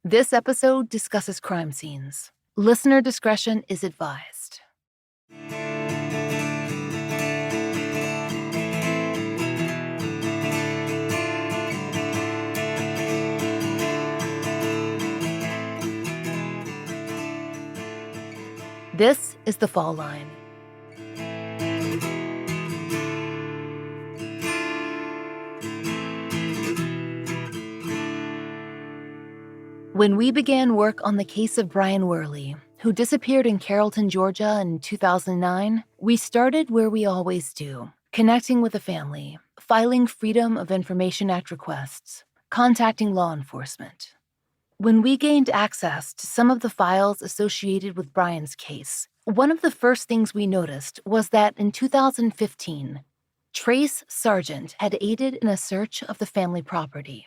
This episode discusses crime scenes. Listener discretion is advised. This is The Fall Line. When we began work on the case of Brian Worley, who disappeared in Carrollton, Georgia in 2009, we started where we always do, connecting with the family, filing Freedom of Information Act requests, contacting law enforcement. When we gained access to some of the files associated with Brian's case, one of the first things we noticed was that in 2015, Trace Sargent had aided in a search of the family property.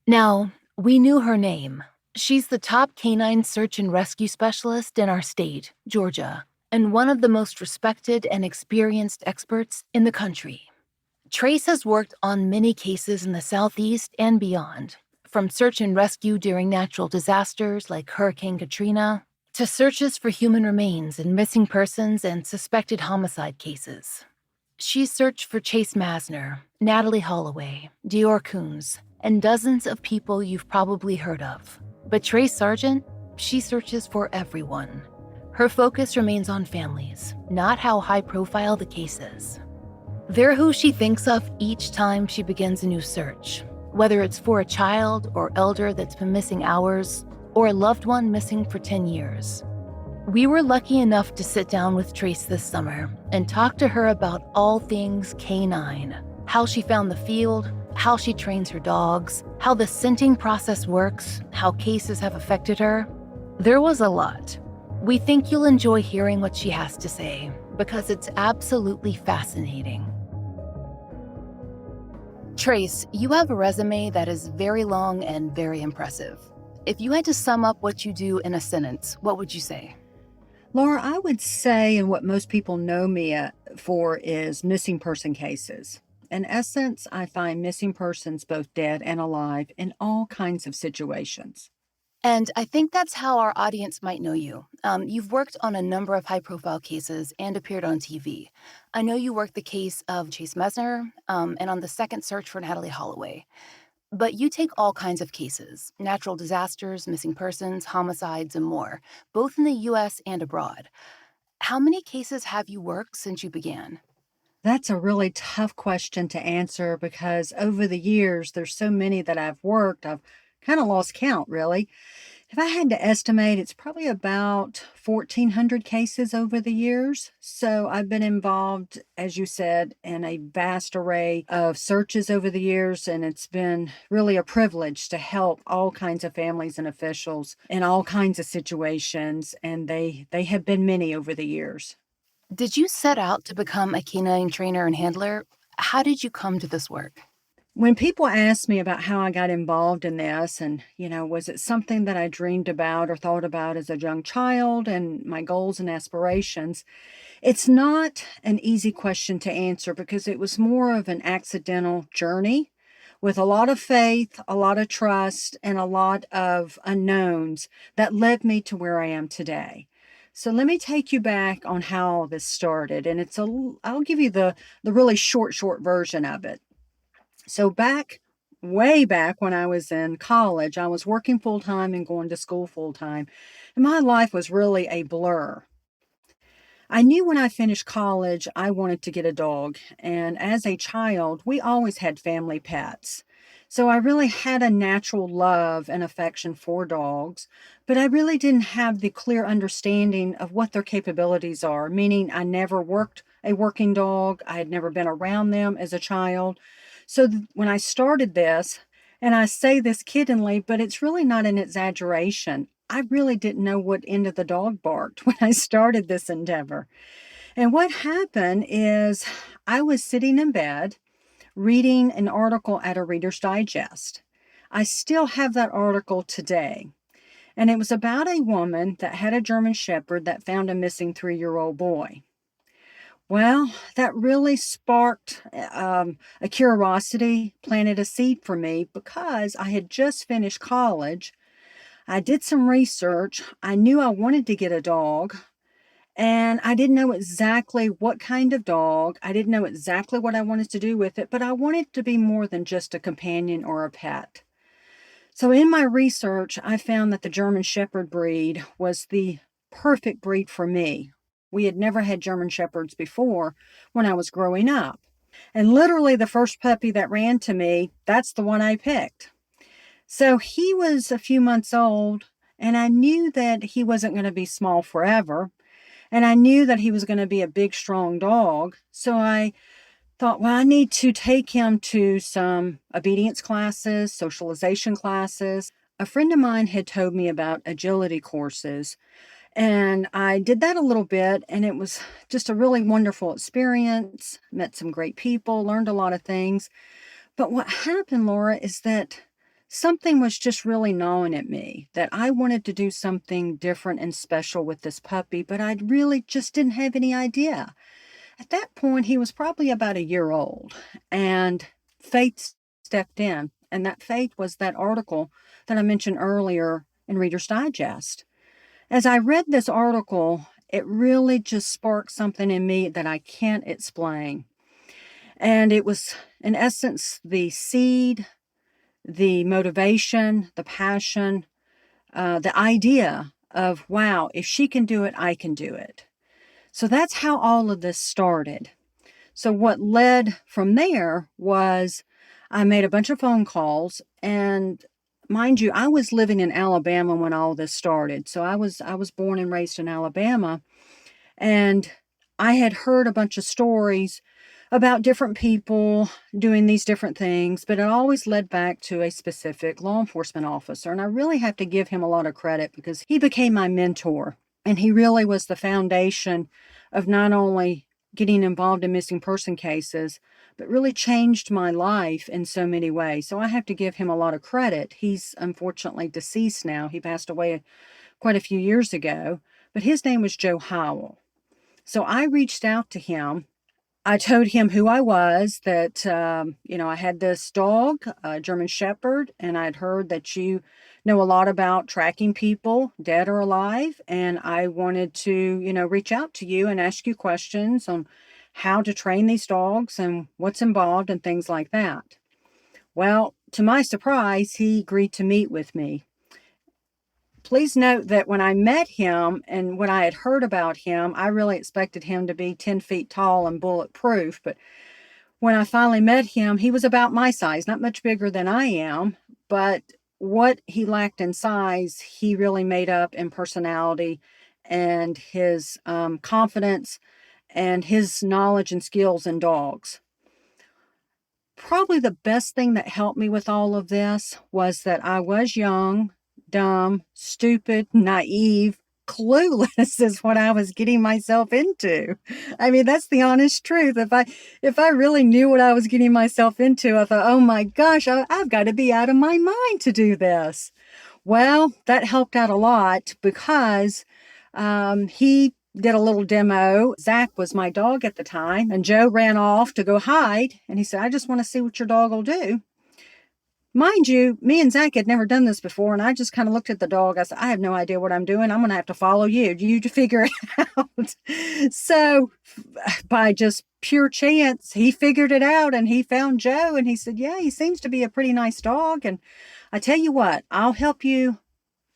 Now, we knew her name. She's the top K-9 search and rescue specialist in our state, Georgia, and one of the most respected and experienced experts in the country. Trace has worked on many cases in the Southeast and beyond, from search and rescue during natural disasters like Hurricane Katrina, to searches for human remains and missing persons and suspected homicide cases. She searched for Chase Masner, Natalie Holloway, Dior Coons, and dozens of people you've probably heard of. But Trace Sargent, she searches for everyone. Her focus remains on families, not how high-profile the case is. They're who she thinks of each time she begins a new search, whether it's for a child or elder that's been missing hours, or a loved one missing for 10 years. We were lucky enough to sit down with Trace this summer and talk to her about all things K-9, how she found the field, how she trains her dogs, how the scenting process works, how cases have affected her. There was a lot. We think you'll enjoy hearing what she has to say because it's absolutely fascinating. Trace, you have a resume that is very long and very impressive. If you had to sum up what you do in a sentence, what would you say? Laura, I would say, and what most people know me for is missing person cases. In essence, I find missing persons both dead and alive in all kinds of situations. And I think that's how our audience might know you. You've worked on a number of high-profile cases and appeared on TV. I know you worked the case of Chase Mesner and on the second search for Natalie Holloway. But you take all kinds of cases, natural disasters, missing persons, homicides, and more, both in the U.S. and abroad. How many cases have you worked since you began? That's a really tough question to answer because over the years, there's so many that I've worked, I've kind of lost count, really. If I had to estimate, it's probably about 1,400 cases over the years. So I've been involved, as you said, in a vast array of searches over the years, and it's been really a privilege to help all kinds of families and officials in all kinds of situations, and they have been many over the years. Did you set out to become a canine trainer and handler? How did you come to this work? When people ask me about how I got involved in this and, was it something that I dreamed about or thought about as a young child and my goals and aspirations, it's not an easy question to answer because it was more of an accidental journey with a lot of faith, a lot of trust, and a lot of unknowns that led me to where I am today. So let me take you back on how this started, and I'll give you the really short version of it. So way back when I was in college, I was working full-time and going to school full-time, and my life was really a blur. I knew when I finished college, I wanted to get a dog, and as a child, we always had family pets. So I really had a natural love and affection for dogs, but I really didn't have the clear understanding of what their capabilities are, meaning I never worked a working dog. I had never been around them as a child. So when I started this, and I say this kiddingly, but it's really not an exaggeration, I really didn't know what end of the dog barked when I started this endeavor. And what happened is I was sitting in bed reading an article at a Reader's Digest. I still have that article today. And it was about a woman that had a German Shepherd that found a missing 3-year-old boy. Well, that really sparked a curiosity, planted a seed for me because I had just finished college. I did some research. I knew I wanted to get a dog, and I didn't know exactly what kind of dog. I didn't know exactly what I wanted to do with it, but I wanted it to be more than just a companion or a pet. So in my research, I found that the German Shepherd breed was the perfect breed for me. We had never had German Shepherds before when I was growing up. And literally the first puppy that ran to me, that's the one I picked. So he was a few months old, and I knew that he wasn't going to be small forever. And I knew that he was going to be a big, strong dog. So I thought, well, I need to take him to some obedience classes, socialization classes. A friend of mine had told me about agility courses, and I did that a little bit, and it was just a really wonderful experience. Met some great people, learned a lot of things. But what happened, Laura, is that something was just really gnawing at me, that I wanted to do something different and special with this puppy, but I really just didn't have any idea. At that point, he was probably about a year old, and fate stepped in. And that fate was that article that I mentioned earlier in Reader's Digest. As I read this article, it really just sparked something in me that I can't explain. And it was, in essence, the seed, the motivation, the passion, the idea of, wow, if she can do it, I can do it. So that's how all of this started. So what led from there was I made a bunch of phone calls, and mind you, I was living in Alabama when all this started. So I was born and raised in Alabama, and I had heard a bunch of stories about different people doing these different things, but it always led back to a specific law enforcement officer. And I really have to give him a lot of credit because he became my mentor, and he really was the foundation of not only getting involved in missing person cases, but really changed my life in so many ways. So I have to give him a lot of credit. He's unfortunately deceased now. He passed away quite a few years ago, but his name was Joe Howell. So I reached out to him. I told him who I was, that, I had this dog, a German Shepherd, and I'd heard that you know a lot about tracking people, dead or alive. And I wanted to, reach out to you and ask you questions on how to train these dogs and what's involved and things like that. Well, to my surprise, he agreed to meet with me. Please note that when I met him and when I had heard about him, I really expected him to be 10 feet tall and bulletproof. But when I finally met him, he was about my size, not much bigger than I am. But what he lacked in size, he really made up in personality and his confidence and his knowledge and skills in dogs. Probably the best thing that helped me with all of this was that I was young, dumb, stupid, naive, clueless is what I was getting myself into. I mean, that's the honest truth. If I really knew what I was getting myself into, I thought, oh my gosh, I've got to be out of my mind to do this. Well, that helped out a lot because he did a little demo. Zach was my dog at the time, and Joe ran off to go hide. And he said, I just want to see what your dog will do. Mind you, me and Zach had never done this before, and I just kind of looked at the dog. I said, I have no idea what I'm doing. I'm going to have to follow you. You to figure it out. So by just pure chance, he figured it out, and he found Joe, and he said, yeah, he seems to be a pretty nice dog. And I tell you what, I'll help you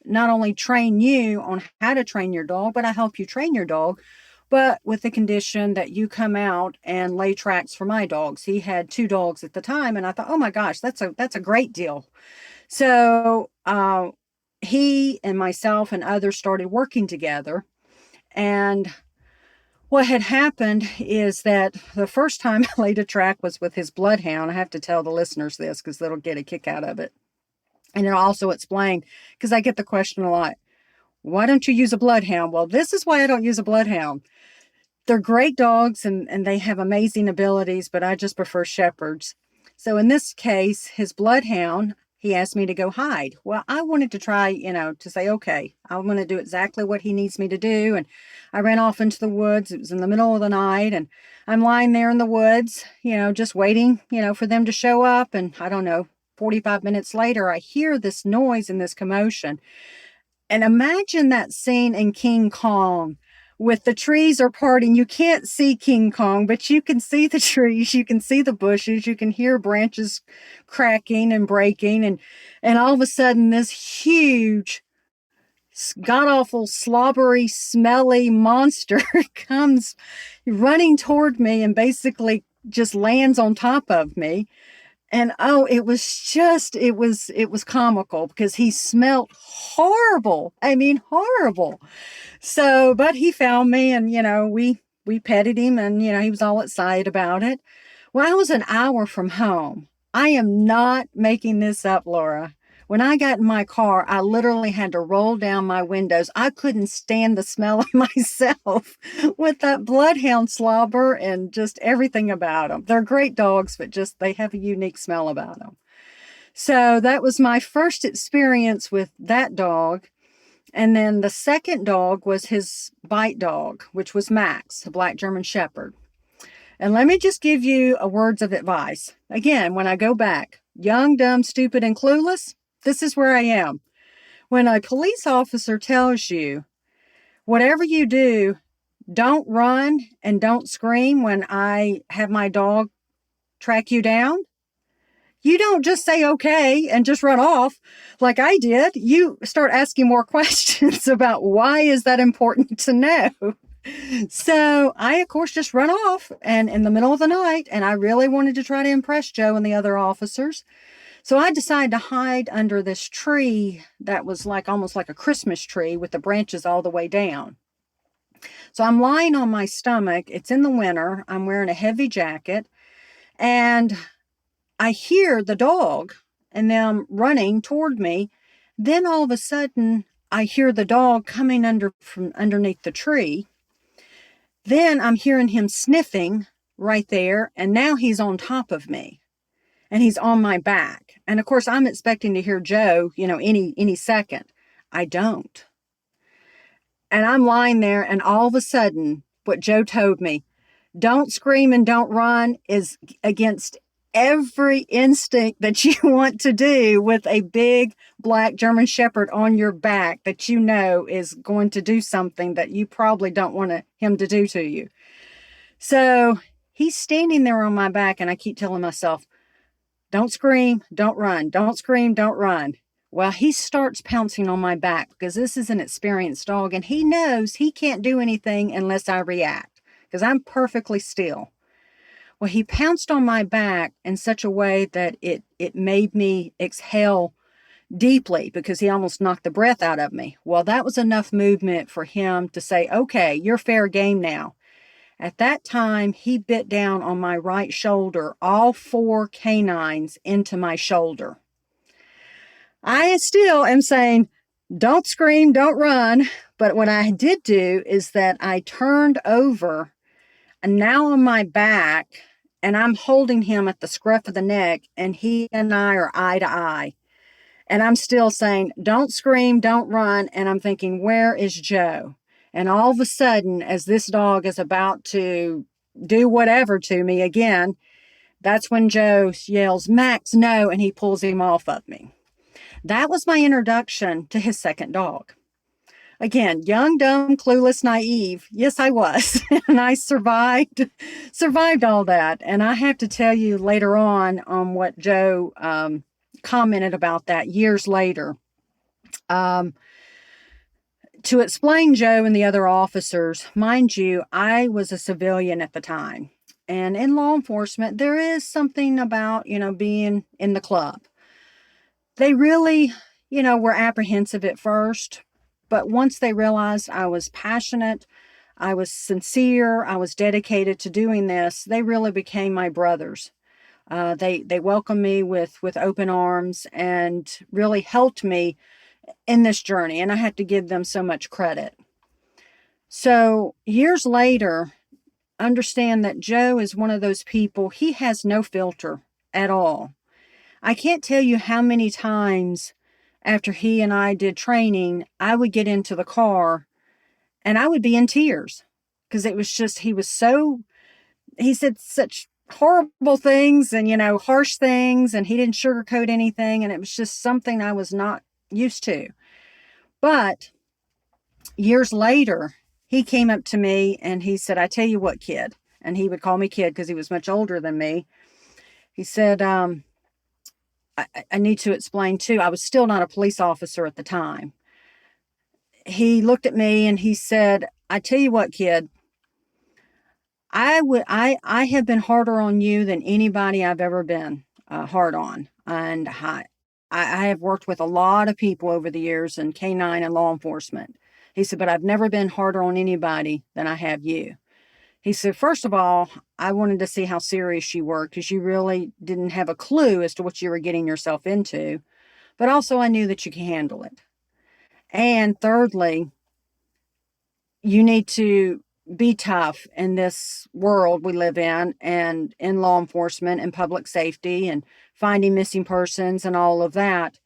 not only train you on how to train your dog, but I help you train your dog, but with the condition that you come out and lay tracks for my dogs. He had 2 dogs at the time, and I thought, oh my gosh, that's a great deal. So he and myself and others started working together. And what had happened is that the first time I laid a track was with his bloodhound. I have to tell the listeners this because they'll get a kick out of it. And it'll also explain, because I get the question a lot, why don't you use a bloodhound? Well, this is why I don't use a bloodhound. They're great dogs and they have amazing abilities, but I just prefer shepherds. So in this case, his bloodhound, he asked me to go hide. Well, I wanted to try, to say, okay, I'm going to do exactly what he needs me to do. And I ran off into the woods. It was in the middle of the night, and I'm lying there in the woods, just waiting, for them to show up. And I don't know, 45 minutes later, I hear this noise and this commotion. And imagine that scene in King Kong with the trees are parting. You can't see King Kong, but you can see the trees, you can see the bushes, you can hear branches cracking and breaking, and all of a sudden this huge god awful slobbery smelly monster comes running toward me and basically just lands on top of me. And oh, it was comical because he smelled horrible. I mean, horrible. So, but he found me, and we petted him, and he was all excited about it. Well, I was an hour from home. I am not making this up, Laura. When I got in my car, I literally had to roll down my windows. I couldn't stand the smell of myself with that bloodhound slobber and just everything about them. They're great dogs, but just they have a unique smell about them. So that was my first experience with that dog. And then the second dog was his bite dog, which was Max, a black German Shepherd. And let me just give you a words of advice. Again, when I go back, young, dumb, stupid, and clueless, this is where I am. When a police officer tells you, whatever you do, don't run and don't scream when I have my dog track you down, you don't just say okay and just run off like I did. You start asking more questions about why is that important to know. So I, of course, just run off and in the middle of the night, and I really wanted to try to impress Joe and the other officers. So I decided to hide under this tree that was almost like a Christmas tree with the branches all the way down. So I'm lying on my stomach. It's in the winter. I'm wearing a heavy jacket, and I hear the dog and them running toward me. Then all of a sudden, I hear the dog coming from underneath the tree. Then I'm hearing him sniffing right there, and now he's on top of me, and he's on my back. And of course, I'm expecting to hear Joe, any second. I don't. And I'm lying there, and all of a sudden, what Joe told me, don't scream and don't run, is against every instinct that you want to do with a big black German Shepherd on your back that is going to do something that you probably don't want him to do to you. So he's standing there on my back, and I keep telling myself, don't scream, don't run, don't scream, don't run. Well, he starts pouncing on my back because this is an experienced dog, and he knows he can't do anything unless I react because I'm perfectly still. Well, he pounced on my back in such a way that it made me exhale deeply because he almost knocked the breath out of me. Well, that was enough movement for him to say, okay, you're fair game now. At that time, he bit down on my right shoulder, all 4 canines into my shoulder. I still am saying, don't scream, don't run. But what I did do is that I turned over, and now on my back, and I'm holding him at the scruff of the neck, and he and I are eye to eye. And I'm still saying, don't scream, don't run. And I'm thinking, where is Joe? And all of a sudden, as this dog is about to do whatever to me again, that's when Joe yells, Max, no, and he pulls him off of me. That was my introduction to his second dog. Again, young, dumb, clueless, naive. Yes, I was. And I survived all that. And I have to tell you later on what Joe commented about that years later. To explain Joe and the other officers, mind you, I was a civilian at the time. And in law enforcement, there is something about, being in the club. They really, were apprehensive at first. But once they realized I was passionate, I was sincere, I was dedicated to doing this, they really became my brothers. They welcomed me with open arms and really helped me in this journey. And I have to give them so much credit. So years later, understand that Joe is one of those people, he has no filter at all. I can't tell you how many times after he and I did training, I would get into the car and I would be in tears because it was just, he said such horrible things and, harsh things, and he didn't sugarcoat anything. And it was just something I was not used to. But years later, he came up to me and he said, I tell you what, kid. And he would call me kid because he was much older than me. He said, I need to explain too. I was still not a police officer at the time. He looked at me and he said, I tell you what, kid, I have been harder on you than anybody I've ever been hard on. And I have worked with a lot of people over the years in K-9 and law enforcement. He said, but I've never been harder on anybody than I have you. He said, first of all, I wanted to see how serious you were because you really didn't have a clue as to what you were getting yourself into. But also, I knew that you could handle it. And thirdly, you need to be tough in this world we live in and in law enforcement and public safety and finding missing persons and all of that.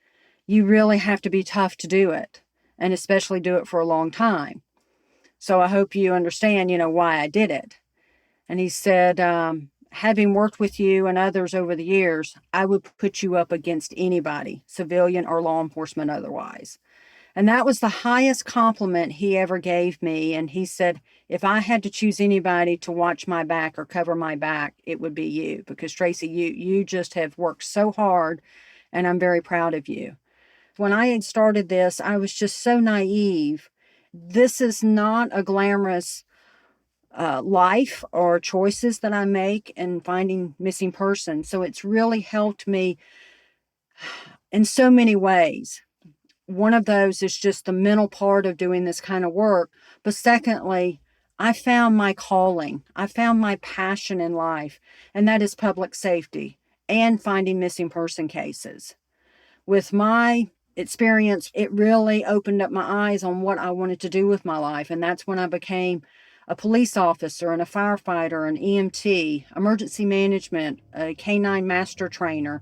You really have to be tough to do it, and especially do it for a long time. So I hope you understand, why I did it. And he said, having worked with you and others over the years, I would put you up against anybody, civilian or law enforcement otherwise. And that was the highest compliment he ever gave me. And he said, if I had to choose anybody to watch my back or cover my back, it would be you. Because Tracy, you just have worked so hard, and I'm very proud of you. When I had started this, I was just so naive. This is not a glamorous life or choices that I make in finding missing persons. So it's really helped me in so many ways. One of those is just the mental part of doing this kind of work. But secondly, I found my calling. I found my passion in life, and that is public safety and finding missing person cases. With my experience, it really opened up my eyes on what I wanted to do with my life. And that's when I became a police officer and a firefighter, an EMT, emergency management, a K-9 master trainer,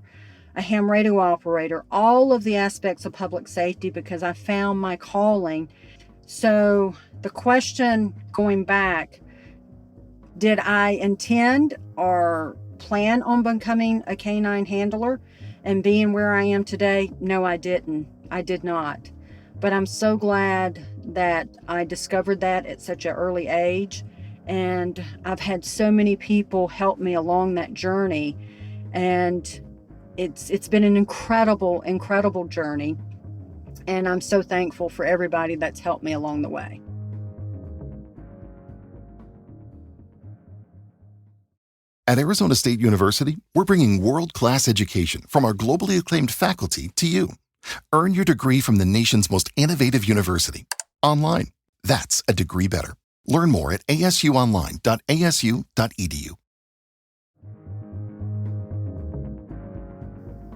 a ham radio operator, all of the aspects of public safety because I found my calling. So the question going back, did I intend or plan on becoming a K-9 handler and being where I am today? No, I didn't. I did not. But I'm so glad that I discovered that at such an early age. And I've had so many people help me along that journey. And it's been an incredible journey. And I'm so thankful for everybody that's helped me along the way. At Arizona State University, we're bringing world-class education from our globally acclaimed faculty to you. Earn your degree from the nation's most innovative university. Online. That's a degree better. Learn more at asuonline.asu.edu.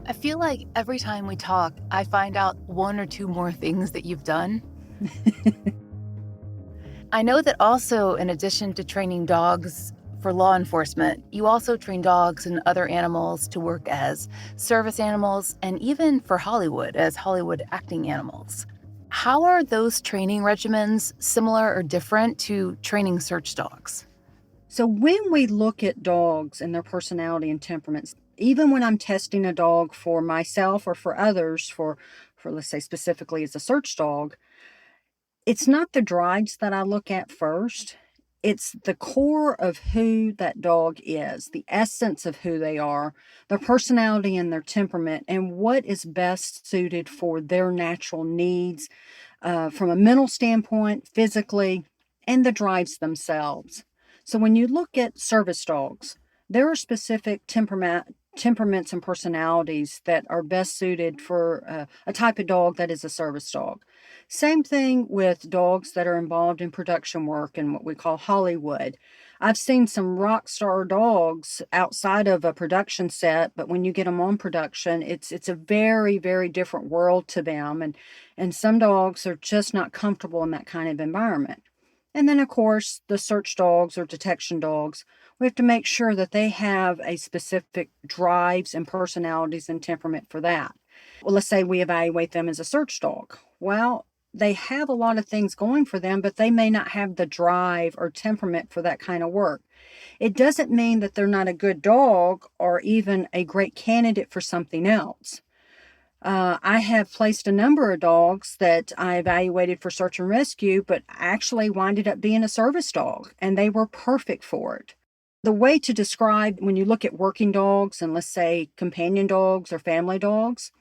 I feel like every time we talk, I find out one or two more things that you've done. I know that also, in addition to training dogs for law enforcement, you also train dogs and other animals to work as service animals and even for Hollywood as Hollywood acting animals. How are those training regimens similar or different to training search dogs? So when we look at dogs and their personality and temperaments, even when I'm testing a dog for myself or for others, for let's say specifically as a search dog, it's not the drives that I look at first. It's the core of who that dog is, the essence of who they are, their personality and their temperament, and what is best suited for their natural needs from a mental standpoint, physically, and the drives themselves. So when you look at service dogs, there are specific temperaments and personalities that are best suited for a type of dog that is a service dog. Same thing with dogs that are involved in production work and what we call Hollywood. I've seen some rock star dogs outside of a production set, but when you get them on production, it's a very different world to them. And some dogs are just not comfortable in that kind of environment. And then, of course, the search dogs or detection dogs, we have to make sure that they have a specific drives and personalities and temperament for that. Well, let's say we evaluate them as a search dog. Well, they have a lot of things going for them, but they may not have the drive or temperament for that kind of work. It doesn't mean that they're not a good dog or even a great candidate for something else. I have placed a number of dogs that I evaluated for search and rescue, but actually winded up being a service dog, and they were perfect for it. The way to describe when you look at working dogs and, let's say, companion dogs or family dogs,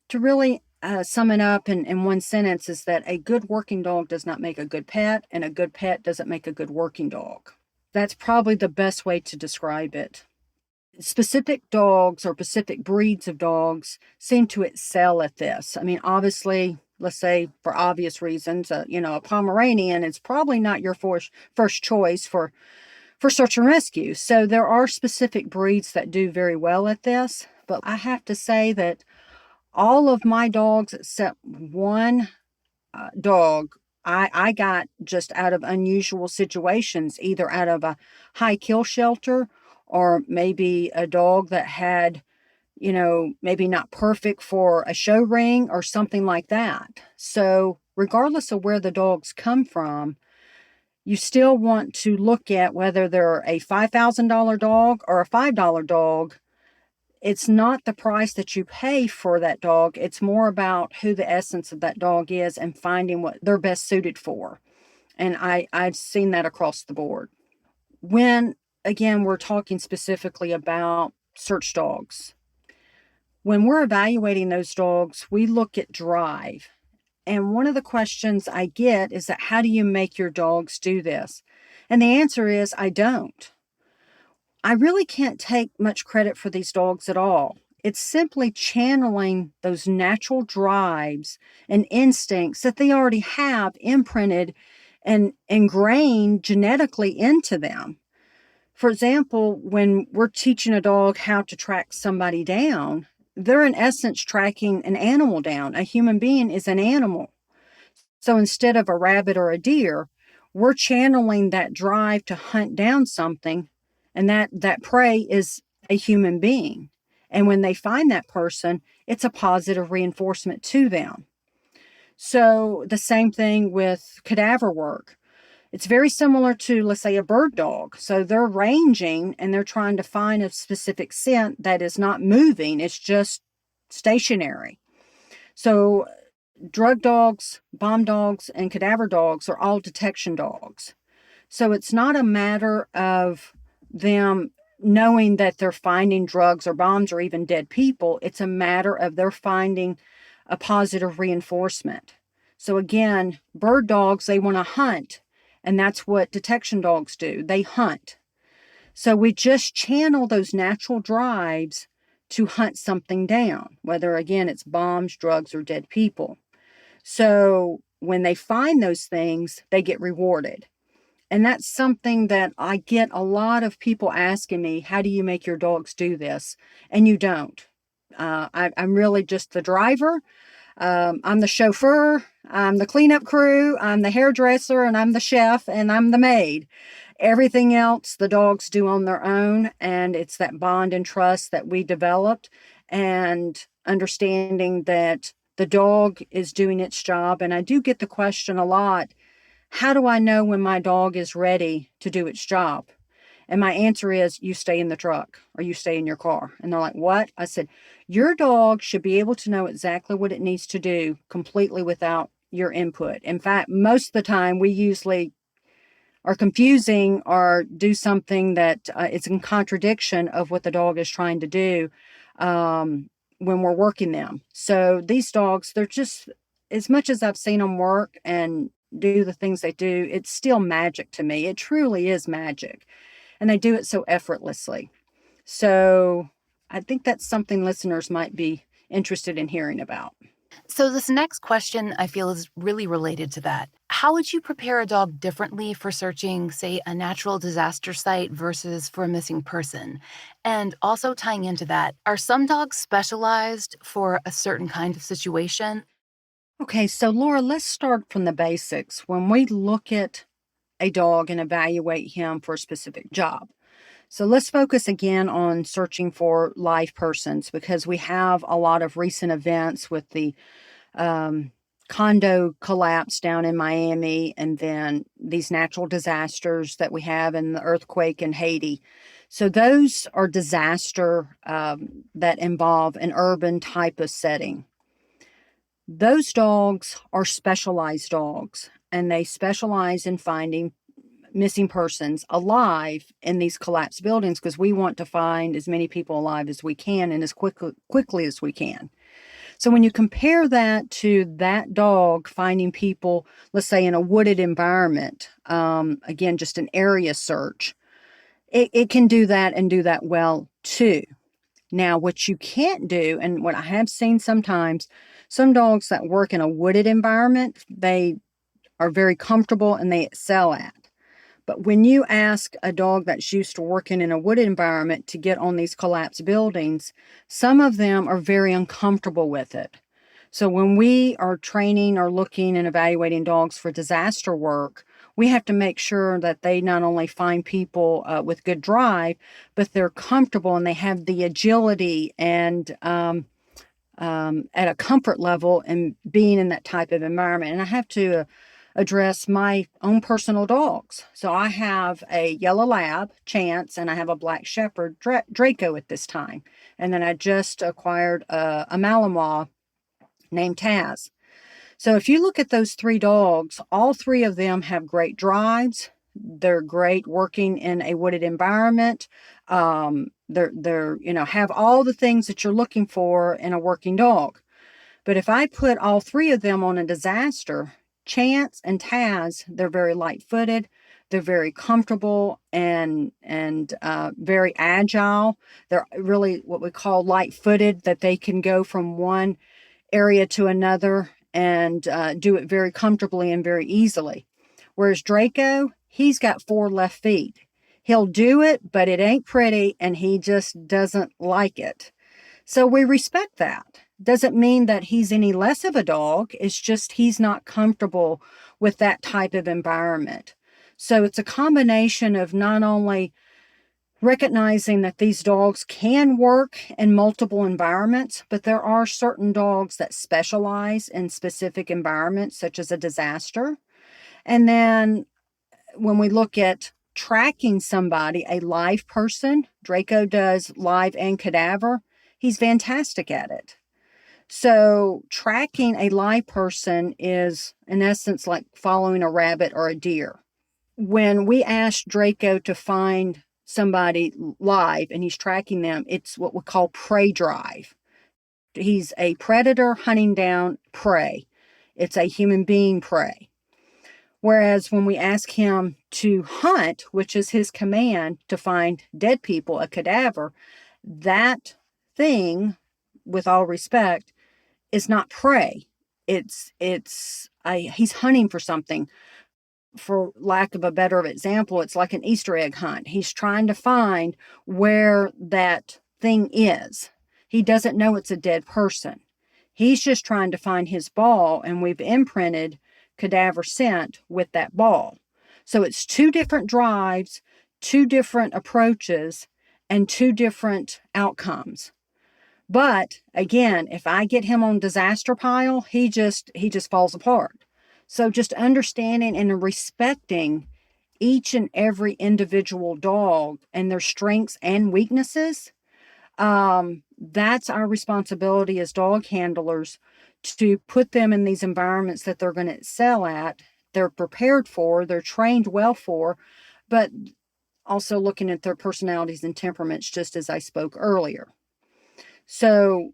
to really sum it up in one sentence, is that a good working dog does not make a good pet, and a good pet doesn't make a good working dog. That's probably the best way to describe it. Specific dogs or specific breeds of dogs seem to excel at this. I mean, obviously, let's say for obvious reasons, a Pomeranian is probably not your first choice for search and rescue. So there are specific breeds that do very well at this. But I have to say that all of my dogs except one dog I got just out of unusual situations, either out of a high kill shelter or maybe a dog that had, maybe not perfect for a show ring or something like that. So, regardless of where the dogs come from, you still want to look at whether they're a $5,000 dog or a $5 dog. It's not the price that you pay for that dog. It's more about who the essence of that dog is and finding what they're best suited for. And I've seen that across the board. When, again, we're talking specifically about search dogs, when we're evaluating those dogs, we look at drive. And one of the questions I get is that, how do you make your dogs do this? And the answer is, I don't. I really can't take much credit for these dogs at all. It's simply channeling those natural drives and instincts that they already have imprinted and ingrained genetically into them. For example, when we're teaching a dog how to track somebody down, they're in essence tracking an animal down. A human being is an animal. So instead of a rabbit or a deer, we're channeling that drive to hunt down something, and that prey is a human being. And when they find that person, it's a positive reinforcement to them. So the same thing with cadaver work. It's very similar to, let's say, a bird dog. So they're ranging and they're trying to find a specific scent that is not moving, it's just stationary. So drug dogs, bomb dogs, and cadaver dogs are all detection dogs. So it's not a matter of them knowing that they're finding drugs or bombs or even dead people. It's a matter of they're finding a positive reinforcement. So again, bird dogs, they want to hunt. And that's what detection dogs do. They hunt. So we just channel those natural drives to hunt something down, whether, again, it's bombs, drugs, or dead people. So when they find those things, they get rewarded. And that's something that I get a lot of people asking me, how do you make your dogs do this? And you don't. I'm really just the driver. I'm the chauffeur, I'm the cleanup crew, I'm the hairdresser, and I'm the chef, and I'm the maid. Everything else the dogs do on their own, and it's that bond and trust that we developed, and understanding that the dog is doing its job. And I do get the question a lot, how do I know when my dog is ready to do its job? And my answer is, you stay in the truck or you stay in your car. And they're like, what? I said, your dog should be able to know exactly what it needs to do completely without your input. In fact, most of the time we usually are confusing or do something that is in contradiction of what the dog is trying to do when we're working them. So these dogs, they're just, as much as I've seen them work and do the things they do, it's still magic to me. It truly is magic. And they do it so effortlessly. So I think that's something listeners might be interested in hearing about. So this next question I feel is really related to that. How would you prepare a dog differently for searching, say, a natural disaster site versus for a missing person? And also tying into that, are some dogs specialized for a certain kind of situation? Okay, so Laura, let's start from the basics. When we look at a dog and evaluate him for a specific job. So let's focus again on searching for live persons, because we have a lot of recent events with the condo collapse down in Miami, and then these natural disasters that we have, and the earthquake in Haiti. So those are disaster that involve an urban type of setting. Those dogs are specialized dogs, and they specialize in finding missing persons alive in these collapsed buildings because we want to find as many people alive as we can and as quickly as we can. So when you compare that to that dog finding people, let's say in a wooded environment, again, just an area search, it can do that and do that well too. Now, what you can't do, and what I have seen sometimes, some dogs that work in a wooded environment, they are very comfortable and they excel at. But when you ask a dog that's used to working in a wooded environment to get on these collapsed buildings, some of them are very uncomfortable with it. So when we are training or looking and evaluating dogs for disaster work, we have to make sure that they not only find people with good drive, but they're comfortable and they have the agility and at a comfort level in being in that type of environment. And I have to address my own personal dogs. So I have a yellow lab, Chance, and I have a black shepherd, Draco, at this time. And then I just acquired a Malinois named Taz. So if you look at those three dogs, all three of them have great drives. They're great working in a wooded environment. They're have all the things that you're looking for in a working dog. But if I put all three of them on a disaster, Chance and Taz, they're very light-footed. They're very comfortable and very agile. They're really what we call light-footed, that they can go from one area to another and do it very comfortably and very easily. Whereas Draco, he's got 4 left feet. He'll do it, but it ain't pretty, and he just doesn't like it. So we respect that. Doesn't mean that he's any less of a dog. It's just he's not comfortable with that type of environment. So it's a combination of not only recognizing that these dogs can work in multiple environments, but there are certain dogs that specialize in specific environments, such as a disaster. And then when we look at tracking somebody, a live person, Draco does live and cadaver. He's fantastic at it. So tracking a live person is, in essence, like following a rabbit or a deer. When we ask Draco to find somebody live and he's tracking them, it's what we call prey drive. He's a predator hunting down prey. It's a human being prey. Whereas when we ask him to hunt, which is his command to find dead people, a cadaver, that thing, with all respect, is not prey. He's hunting for something. For lack of a better example, it's like an Easter egg hunt. He's trying to find where that thing is. He doesn't know it's a dead person. He's just trying to find his ball, and we've imprinted cadaver scent with that ball. So it's 2 different drives, 2 different approaches, and 2 different outcomes. But again, if I get him on disaster pile, he just falls apart. So just understanding and respecting each and every individual dog and their strengths and weaknesses, that's our responsibility as dog handlers, to put them in these environments that they're going to excel at, they're prepared for, they're trained well for, but also looking at their personalities and temperaments, just as I spoke earlier. So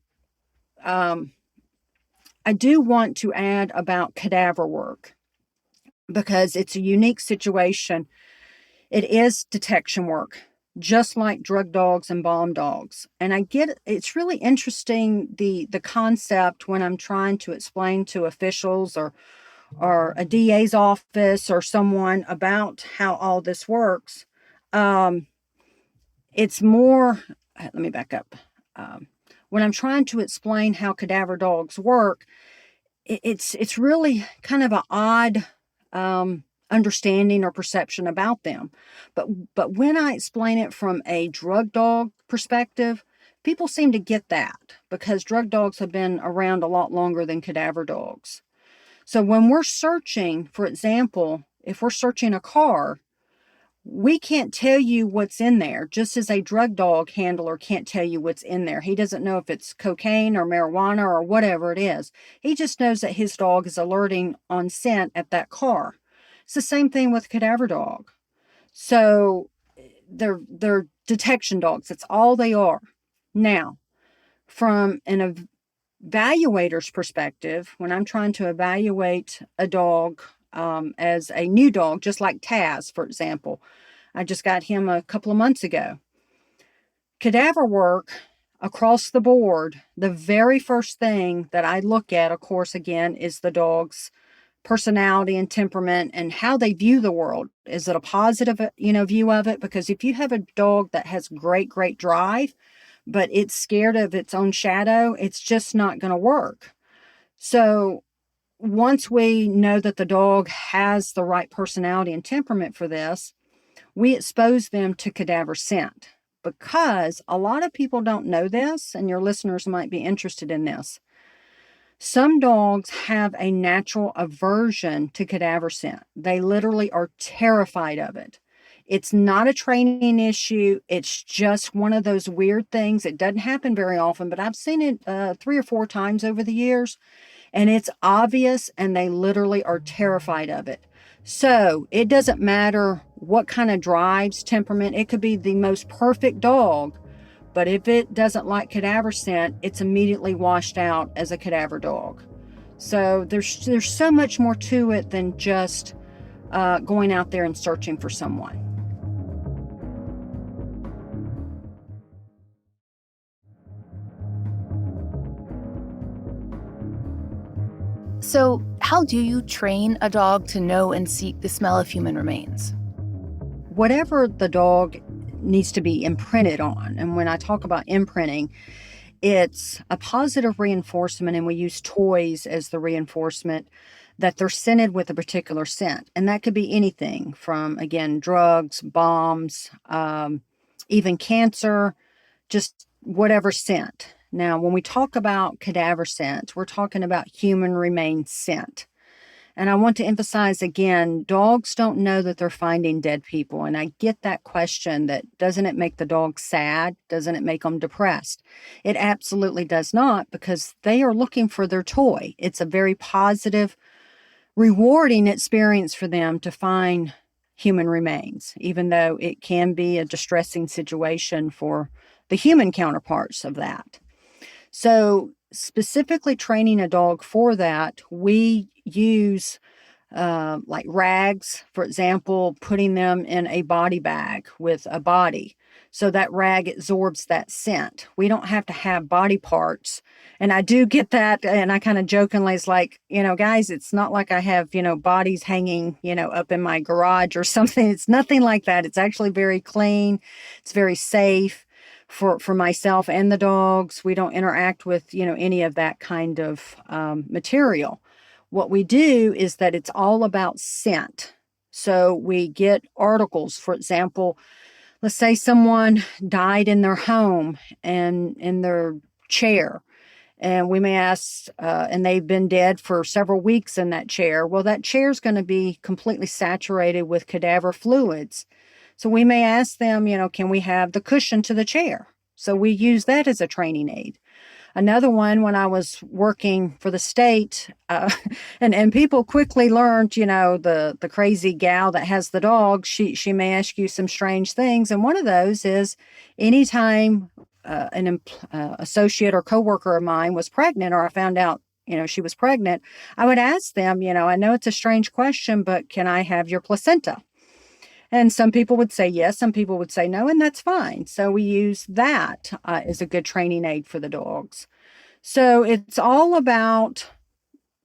I do want to add about cadaver work because it's a unique situation. It is detection work, just like drug dogs and bomb dogs. And I get it's really interesting, the concept, when I'm trying to explain to officials or a DA's office or someone about how all this works. It's more, let me back up. When I'm trying to explain how cadaver dogs work, it's really kind of an odd understanding or perception about them. But when I explain it from a drug dog perspective, people seem to get that because drug dogs have been around a lot longer than cadaver dogs. So when we're searching, for example, if we're searching a car, We can't tell you what's in there, just as a drug dog handler can't tell you what's in there. He doesn't know if it's cocaine or marijuana or whatever it is. He just knows that his dog is alerting on scent at that car. It's the same thing with cadaver dog. So they're detection dogs. That's all they are. Now, from an evaluator's perspective, when I'm trying to evaluate a dog as a new dog, just like Taz, for example, I just got him a couple of months ago. Cadaver work across the board, the very first thing that I look at, of course, again, is the dog's personality and temperament and how they view the world. Is it a positive, view of it? Because if you have a dog that has great drive, but it's scared of its own shadow, it's just not going to work. So once we know that the dog has the right personality and temperament for this, we expose them to cadaver scent, because a lot of people don't know this, and your listeners might be interested in this. Some dogs have a natural aversion to cadaver scent. They literally are terrified of it. It's not a training issue. It's just one of those weird things. It doesn't happen very often, but I've seen it 3 or 4 times over the years, and it's obvious, and they literally are terrified of it. So it doesn't matter what kind of drives, temperament. It could be the most perfect dog, but if it doesn't like cadaver scent, it's immediately washed out as a cadaver dog. So there's so much more to it than just going out there and searching for someone. So, how do you train a dog to know and seek the smell of human remains? Whatever the dog needs to be imprinted on, and when I talk about imprinting, it's a positive reinforcement, and we use toys as the reinforcement, that they're scented with a particular scent. And that could be anything from, again, drugs, bombs, even cancer, just whatever scent. Now, when we talk about cadaver scent, we're talking about human remains scent. And I want to emphasize again, dogs don't know that they're finding dead people. And I get that question, that doesn't it make the dog sad? Doesn't it make them depressed? It absolutely does not, because they are looking for their toy. It's a very positive, rewarding experience for them to find human remains, even though it can be a distressing situation for the human counterparts of that. So specifically training a dog for that, we use like rags, for example, putting them in a body bag with a body, so that rag absorbs that scent. We don't have to have body parts. And I do get that, and I kind of jokingly, it's like, guys, it's not like I have, bodies hanging, up in my garage or something. It's nothing like that. It's actually very clean. It's very safe for myself and the dogs. We don't interact with, any of that kind of material. What we do is that it's all about scent. So we get articles, for example, let's say someone died in their home and in their chair, and we may ask, and they've been dead for several weeks in that chair. Well, that chair is going to be completely saturated with cadaver fluids. So we may ask them, can we have the cushion to the chair? So we use that as a training aid. Another one, when I was working for the state, and people quickly learned, the crazy gal that has the dog, she may ask you some strange things. And one of those is, anytime an associate or coworker of mine was pregnant, or I found out, she was pregnant, I would ask them, I know it's a strange question, but can I have your placenta? And some people would say yes, some people would say no, and that's fine. So we use that as a good training aid for the dogs. So it's all about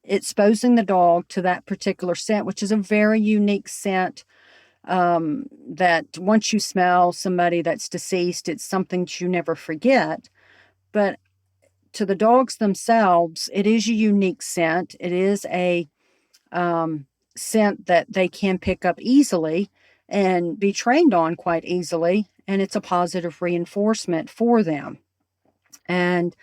exposing the dog to that particular scent, which is a very unique scent, that once you smell somebody that's deceased, it's something that you never forget. But to the dogs themselves, it is a unique scent. It is a scent that they can pick up easily and be trained on quite easily, and it's a positive reinforcement for them. And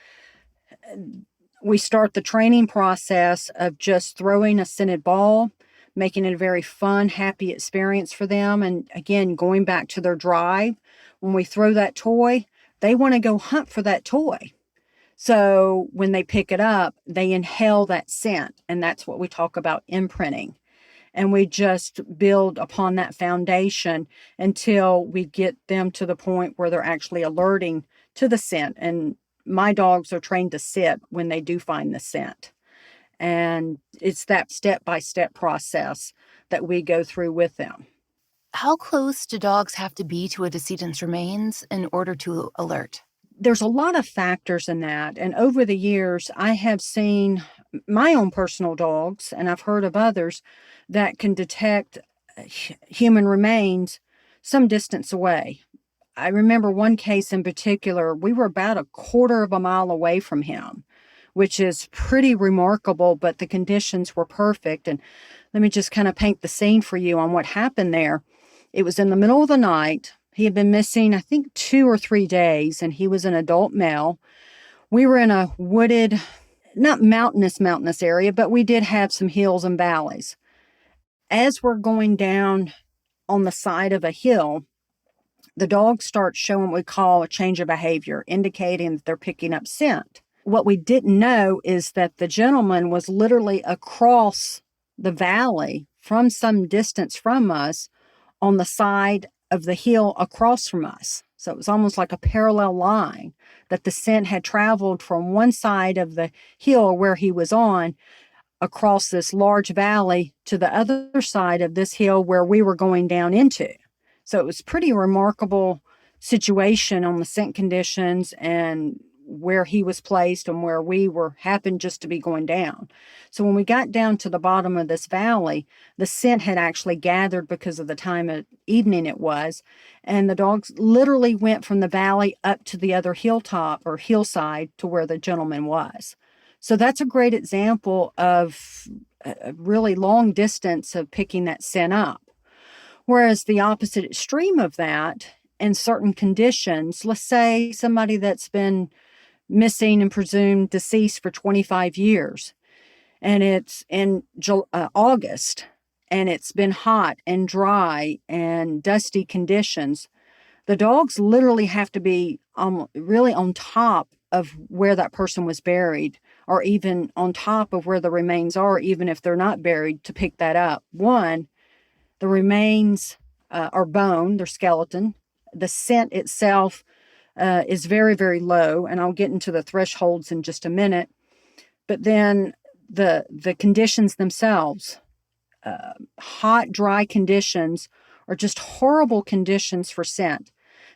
we start the training process of just throwing a scented ball, making it a very fun, happy experience for them. And again, going back to their drive, when we throw that toy, they want to go hunt for that toy. So when they pick it up, they inhale that scent. And that's what we talk about imprinting. And we just build upon that foundation until we get them to the point where they're actually alerting to the scent. And my dogs are trained to sit when they do find the scent. And it's that step-by-step process that we go through with them. How close do dogs have to be to a decedent's remains in order to alert? There's a lot of factors in that. And over the years, I have seen my own personal dogs, and I've heard of others that can detect human remains some distance away. I remember one case in particular, we were about a quarter of a mile away from him, which is pretty remarkable, but the conditions were perfect. And let me just kind of paint the scene for you on what happened there. It was in the middle of the night. He had been missing, I think, 2 or 3 days, and he was an adult male. We were in a wooded, not mountainous area, but we did have some hills and valleys. As we're going down on the side of a hill, the dogs start showing what we call a change of behavior, indicating that they're picking up scent. What we didn't know is that the gentleman was literally across the valley from some distance from us on the side of the hill across from us. So it was almost like a parallel line that the scent had traveled from one side of the hill where he was on across this large valley to the other side of this hill where we were going down into. So it was pretty remarkable situation on the scent conditions and where he was placed and where we were happened just to be going down. So when we got down to the bottom of this valley, the scent had actually gathered because of the time of evening it was, and the dogs literally went from the valley up to the other hilltop or hillside to where the gentleman was. So that's a great example of a really long distance of picking that scent up. Whereas the opposite extreme of that, in certain conditions, let's say somebody that's been missing and presumed deceased for 25 years, and it's in August, and it's been hot and dry and dusty conditions, the dogs literally have to be really on top of where that person was buried, or even on top of where the remains are, even if they're not buried, to pick that up. One, the remains are bone, they're skeleton. The scent itself is very, very low, and I'll get into the thresholds in just a minute. But then the conditions themselves, hot, dry conditions, are just horrible conditions for scent.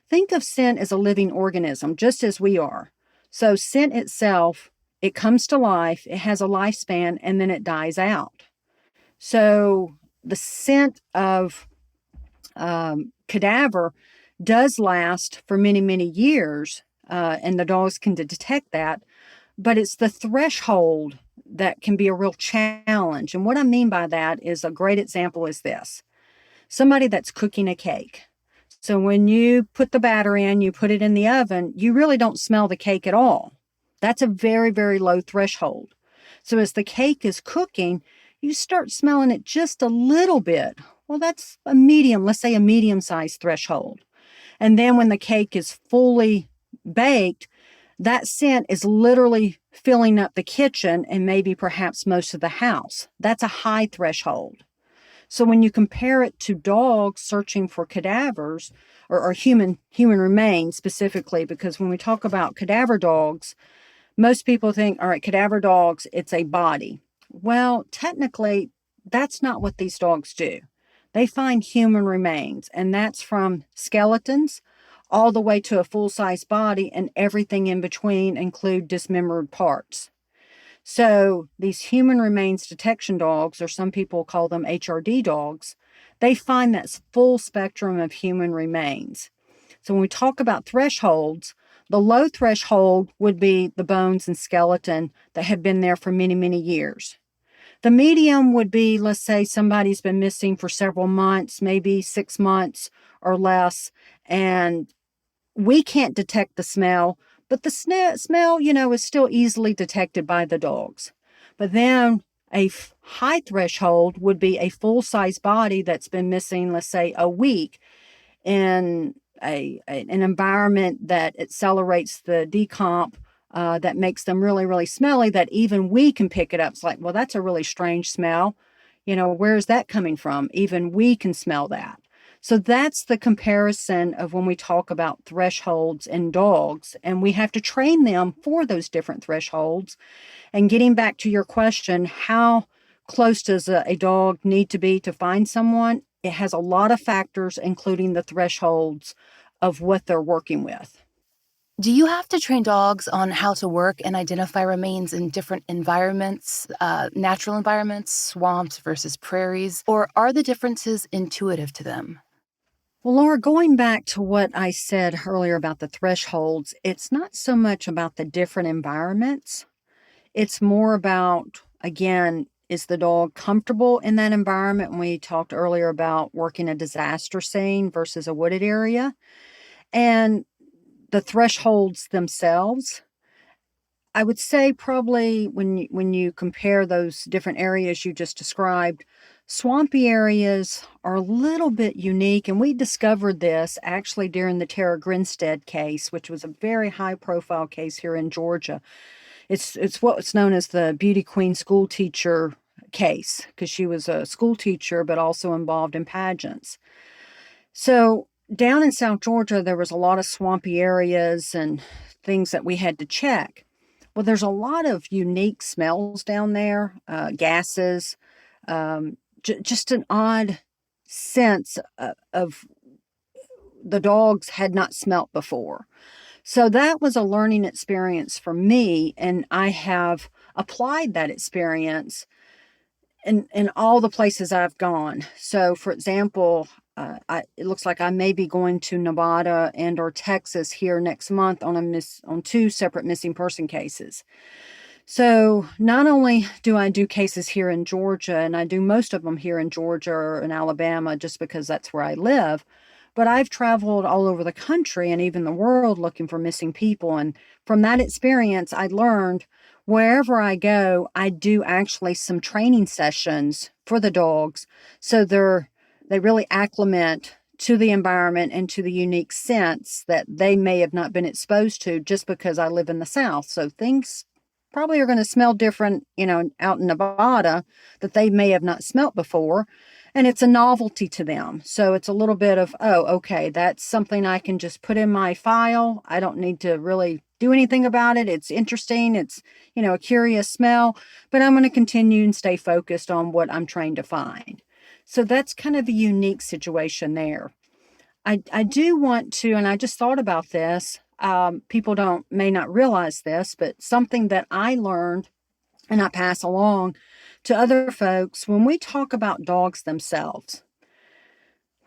Think of scent as a living organism, just as we are. So scent itself, it comes to life, it has a lifespan, and then it dies out. So the scent of cadaver does last for many, many years, and the dogs can detect that, but it's the threshold that can be a real challenge. And what I mean by that is, a great example is this. Somebody that's cooking a cake. So when you put the batter in, you put it in the oven, you really don't smell the cake at all. That's a very, very low threshold. So as the cake is cooking, you start smelling it just a little bit. Well, that's a medium, let's say a medium-sized threshold. And then when the cake is fully baked, that scent is literally filling up the kitchen and maybe perhaps most of the house. That's a high threshold. So when you compare it to dogs searching for cadavers or human remains specifically, because when we talk about cadaver dogs, most people think, all right, cadaver dogs, it's a body. Well, technically, that's not what these dogs do. They find human remains, and that's from skeletons all the way to a full-size body, and everything in between include dismembered parts. So these human remains detection dogs, or some people call them HRD dogs, they find that full spectrum of human remains. So when we talk about thresholds, the low threshold would be the bones and skeleton that have been there for many, many years. The medium would be, let's say somebody's been missing for several months, maybe 6 months or less, and we can't detect the smell, but the smell, is still easily detected by the dogs. But then a high threshold would be a full-size body that's been missing, let's say, a week in an environment that accelerates the decomp, that makes them really, really smelly, that even we can pick it up. It's like, well, that's a really strange smell. Where is that coming from? Even we can smell that. So that's the comparison of when we talk about thresholds in dogs, and we have to train them for those different thresholds. And getting back to your question, how close does a dog need to be to find someone? It has a lot of factors, including the thresholds of what they're working with. Do you have to train dogs on how to work and identify remains in different environments, natural environments, swamps versus prairies, or are the differences intuitive to them? Well, Laura, going back to what I said earlier about the thresholds, it's not so much about the different environments. It's more about, again, is the dog comfortable in that environment? And we talked earlier about working a disaster scene versus a wooded area. And the thresholds themselves, I would say probably when you compare those different areas you just described, swampy areas are a little bit unique. And we discovered this actually during the Tara Grinstead case, which was a very high profile case here in Georgia. It's what's known as the Beauty Queen school teacher case, because she was a school teacher but also involved in pageants. So down in South Georgia, there was a lot of swampy areas and things that we had to check. Well, there's a lot of unique smells down there, gases, just an odd sense of the dogs had not smelt before. So that was a learning experience for me, and I have applied that experience in all the places I've gone. So, for example, it looks like I may be going to Nevada and or Texas here next month on two separate missing person cases. So not only do I do cases here in Georgia, and I do most of them here in Georgia or in Alabama just because that's where I live, but I've traveled all over the country and even the world looking for missing people. And from that experience, I learned wherever I go, I do actually some training sessions for the dogs. So they really acclimate to the environment and to the unique scents that they may have not been exposed to just because I live in the South. So things probably are going to smell different, out in Nevada that they may have not smelt before. And it's a novelty to them. So it's a little bit of, oh, okay, that's something I can just put in my file. I don't need to really do anything about it. It's interesting. It's, a curious smell, but I'm going to continue and stay focused on what I'm trying to find. So that's kind of a unique situation there. I do want to, and I just thought about this. People may not realize this, but something that I learned and I pass along to other folks when we talk about dogs themselves.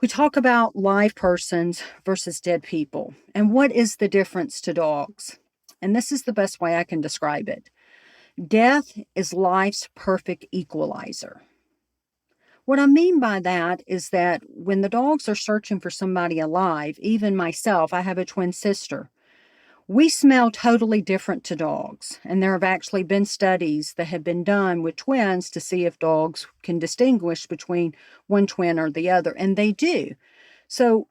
We talk about live persons versus dead people. And what is the difference to dogs? And this is the best way I can describe it. Death is life's perfect equalizer. What I mean by that is that when the dogs are searching for somebody alive, even myself, I have a twin sister, we smell totally different to dogs. And there have actually been studies that have been done with twins to see if dogs can distinguish between one twin or the other. And they do. So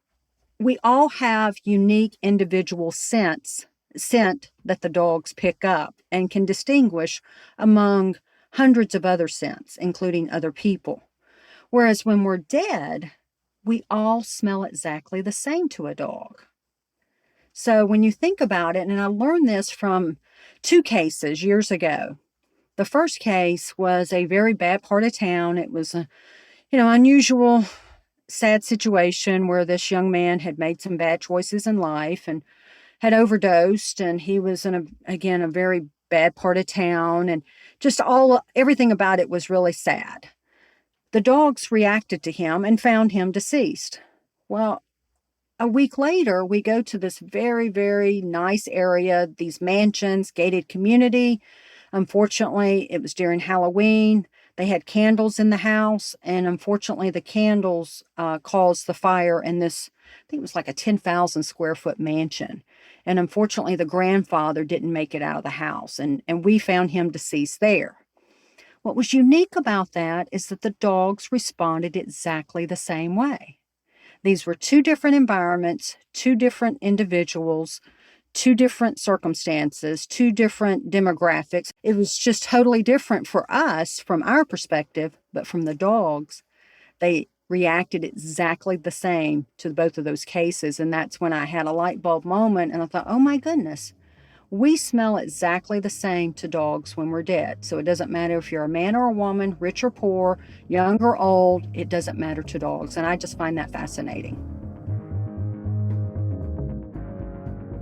we all have unique individual scent that the dogs pick up and can distinguish among hundreds of other scents, including other people. Whereas when we're dead, we all smell exactly the same to a dog. So when you think about it, and I learned this from two cases years ago. The first case was a very bad part of town. It was a, unusual, sad situation where this young man had made some bad choices in life and had overdosed, and he was in a very bad part of town, and just everything about it was really sad. The dogs reacted to him and found him deceased. Well, a week later, we go to this very, very nice area, these mansions, gated community. Unfortunately, it was during Halloween. They had candles in the house, and unfortunately, the candles caused the fire in this, I think it was like a 10,000 square foot mansion. And unfortunately, the grandfather didn't make it out of the house, and we found him deceased there. What was unique about that is that the dogs responded exactly the same way. These were two different environments, two different individuals, two different circumstances, two different demographics. It was just totally different for us from our perspective, but from the dogs, they reacted exactly the same to both of those cases. And that's when I had a light bulb moment and I thought, oh my goodness, we smell exactly the same to dogs when we're dead. So it doesn't matter if you're a man or a woman, rich or poor, young or old, it doesn't matter to dogs. And I just find that fascinating.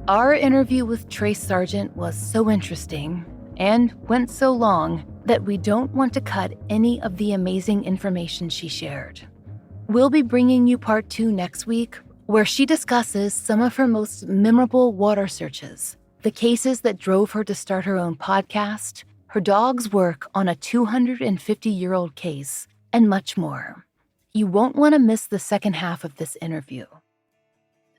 Our interview with Trace Sargent was so interesting and went so long that we don't want to cut any of the amazing information she shared. We'll be bringing you part 2 next week, where she discusses some of her most memorable water searches, the cases that drove her to start her own podcast, her dog's work on a 250-year-old case, and much more. You won't want to miss the second half of this interview.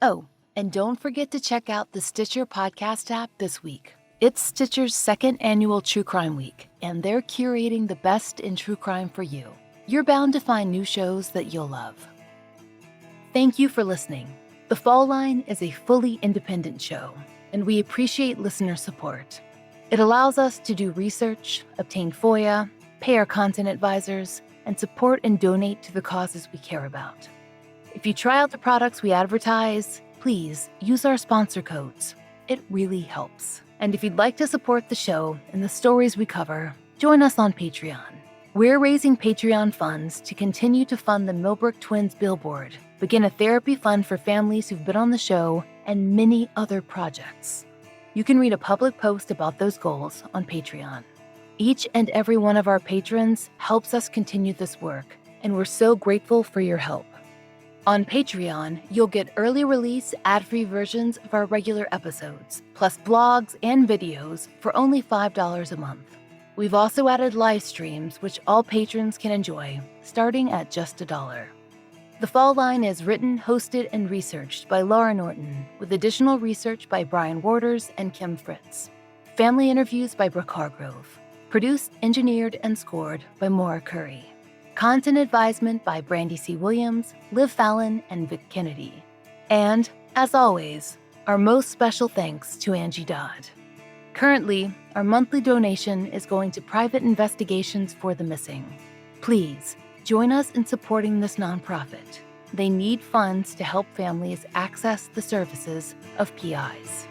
Oh, and don't forget to check out the Stitcher podcast app this week. It's Stitcher's second annual True Crime Week, and they're curating the best in true crime for you. You're bound to find new shows that you'll love. Thank you for listening. The Fall Line is a fully independent show, and we appreciate listener support. It allows us to do research, obtain FOIA, pay our content advisors, and support and donate to the causes we care about. If you try out the products we advertise, please use our sponsor codes. It really helps. And if you'd like to support the show and the stories we cover, join us on Patreon. We're raising Patreon funds to continue to fund the Millbrook Twins billboard, begin a therapy fund for families who've been on the show, and many other projects. You can read a public post about those goals on Patreon. Each and every one of our patrons helps us continue this work, and we're so grateful for your help. On Patreon, you'll get early release ad-free versions of our regular episodes, plus blogs and videos for only $5 a month. We've also added live streams, which all patrons can enjoy, starting at just $1. The Fall Line is written, hosted, and researched by Laura Norton, with additional research by Brian Waters and Kim Fritz. Family interviews by Brooke Hargrove. Produced, engineered, and scored by Maura Curry. Content advisement by Brandy C. Williams, Liv Fallon, and Vic Kennedy. And, as always, our most special thanks to Angie Dodd. Currently, our monthly donation is going to private investigations for the missing. Please, join us in supporting this nonprofit. They need funds to help families access the services of PIs.